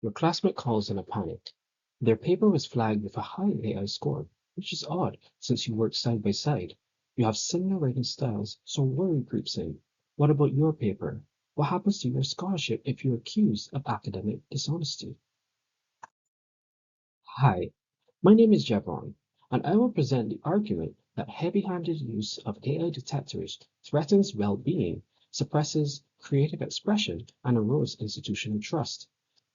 Your classmate calls in a panic. Their paper was flagged with a high AI score, which is odd since you work side by side. You have similar writing styles, so worry creeps in. What about your paper? What happens to your scholarship if you're accused of academic dishonesty? Hi, my name is Javon, and I will present the argument that heavy-handed use of AI detectors threatens well-being, suppresses creative expression, and erodes institutional trust.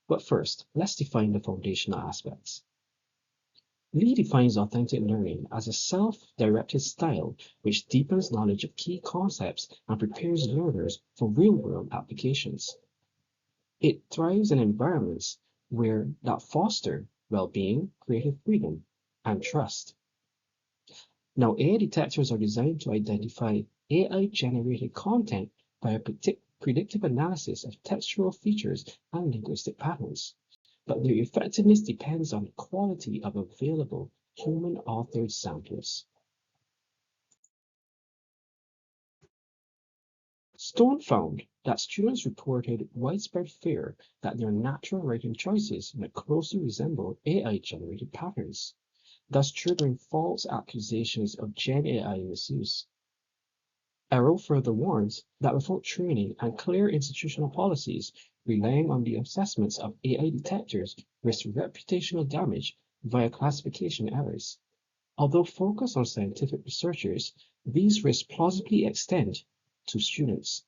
But first, let's define the foundational aspects. Lee defines authentic learning as a self-directed style which deepens knowledge of key concepts and prepares learners for real-world applications. It thrives in environments where that foster well-being, creative freedom, and trust. Now, AI detectors are designed to identify AI-generated content by a predictive analysis of textual features and linguistic patterns, but their effectiveness depends on the quality of available human-authored samples. Stone found that students reported widespread fear that their natural writing choices might closely resemble AI-generated patterns, thus triggering false accusations of Gen AI misuse. Arrow further warns that without training and clear institutional policies, relying on the assessments of AI detectors risks reputational damage via classification errors. Although focused on scientific researchers, these risks plausibly extend to students.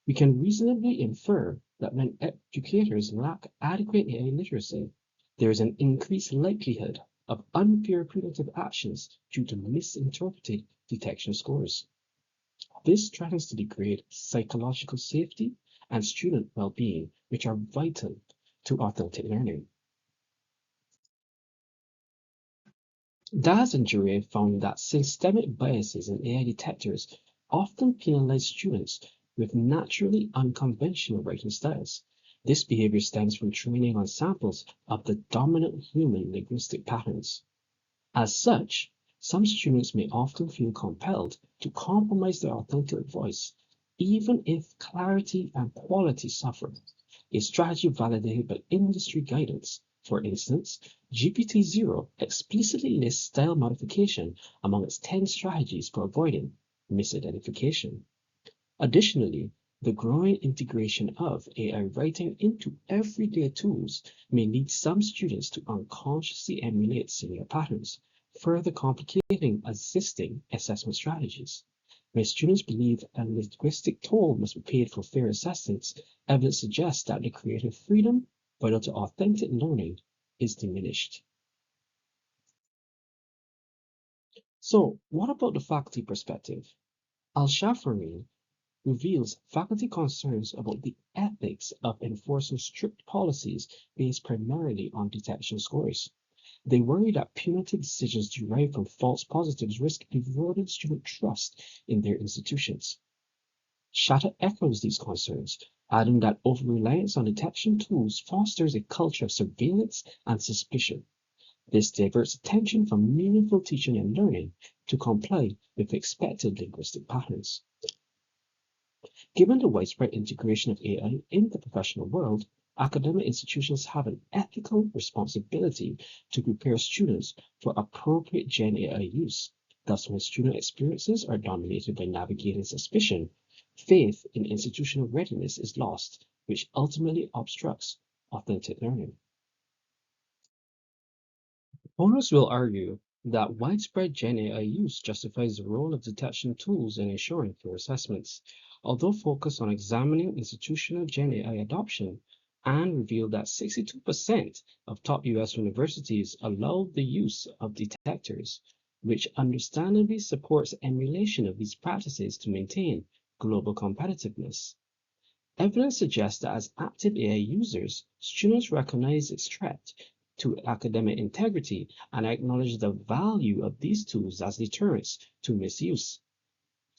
We can reasonably infer that when educators lack adequate AI literacy, there is an increased likelihood of unfair punitive actions due to misinterpreted detection scores. This threatens to degrade psychological safety and student well-being, which are vital to authentic learning. Daz and Jure found that systemic biases in AI detectors often penalize students with naturally unconventional writing styles. This behavior stems from training on samples of the dominant human linguistic patterns. As such, some students may often feel compelled to compromise their authentic voice, even if clarity and quality suffer. A strategy validated by industry guidance. For instance, GPT-0 explicitly lists style modification among its 10 strategies for avoiding misidentification. Additionally, the growing integration of AI writing into everyday tools may lead some students to unconsciously emulate similar patterns, further complicating existing assessment strategies. When students believe a linguistic toll must be paid for fair assessments, evidence suggests that the creative freedom vital to authentic learning is diminished. So, what about the faculty perspective? Al-Shafarin reveals faculty concerns about the ethics of enforcing strict policies based primarily on detection scores. They worry that punitive decisions derived from false positives risk eroding student trust in their institutions. Shatter echoes these concerns, adding that over-reliance on detection tools fosters a culture of surveillance and suspicion. This diverts attention from meaningful teaching and learning to comply with expected linguistic patterns. Given the widespread integration of AI in the professional world, academic institutions have an ethical responsibility to prepare students for appropriate Gen AI use. Thus, when student experiences are dominated by navigating suspicion, faith in institutional readiness is lost, which ultimately obstructs authentic learning. Opponents will argue that widespread Gen AI use justifies the role of detection tools in ensuring fair assessments, although focused on examining institutional Gen AI adoption and revealed that 62% of top US universities allow the use of detectors, which understandably supports emulation of these practices to maintain global competitiveness. Evidence suggests that as active AI users, students recognize its threat to academic integrity and acknowledge the value of these tools as deterrents to misuse.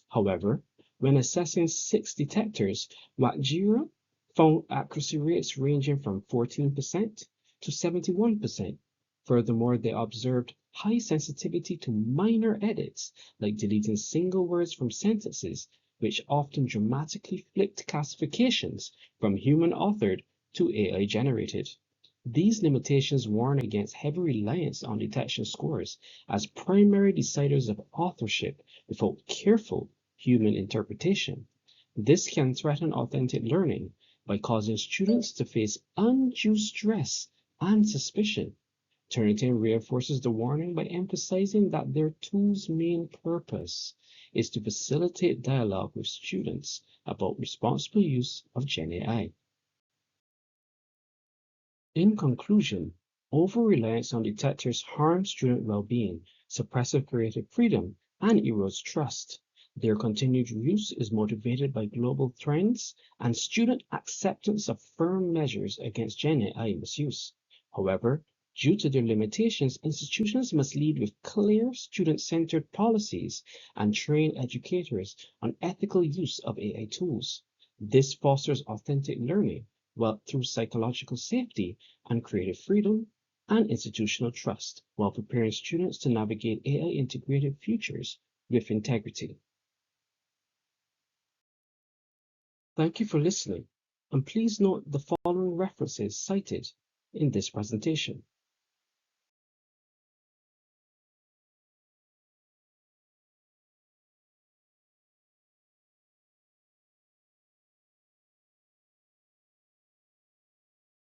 However, when assessing 6 detectors, Wakjira found accuracy rates ranging from 14% to 71%. Furthermore, they observed high sensitivity to minor edits, like deleting single words from sentences, which often dramatically flipped classifications from human-authored to AI generated. These limitations warn against heavy reliance on detection scores as primary deciders of authorship without careful human interpretation. This can threaten authentic learning by causing students to face undue stress and suspicion. Turnitin reinforces the warning by emphasizing that their tool's main purpose is to facilitate dialogue with students about responsible use of Gen AI. In conclusion, over-reliance on detectors harms student well-being, suppresses creative freedom, and erodes trust. Their continued use is motivated by global trends and student acceptance of firm measures against Gen AI misuse. However, due to their limitations, institutions must lead with clear student-centered policies and train educators on ethical use of AI tools. This fosters authentic learning well, through psychological safety and creative freedom and institutional trust, while preparing students to navigate AI integrated futures with integrity. Thank you for listening, and please note the following references cited in this presentation.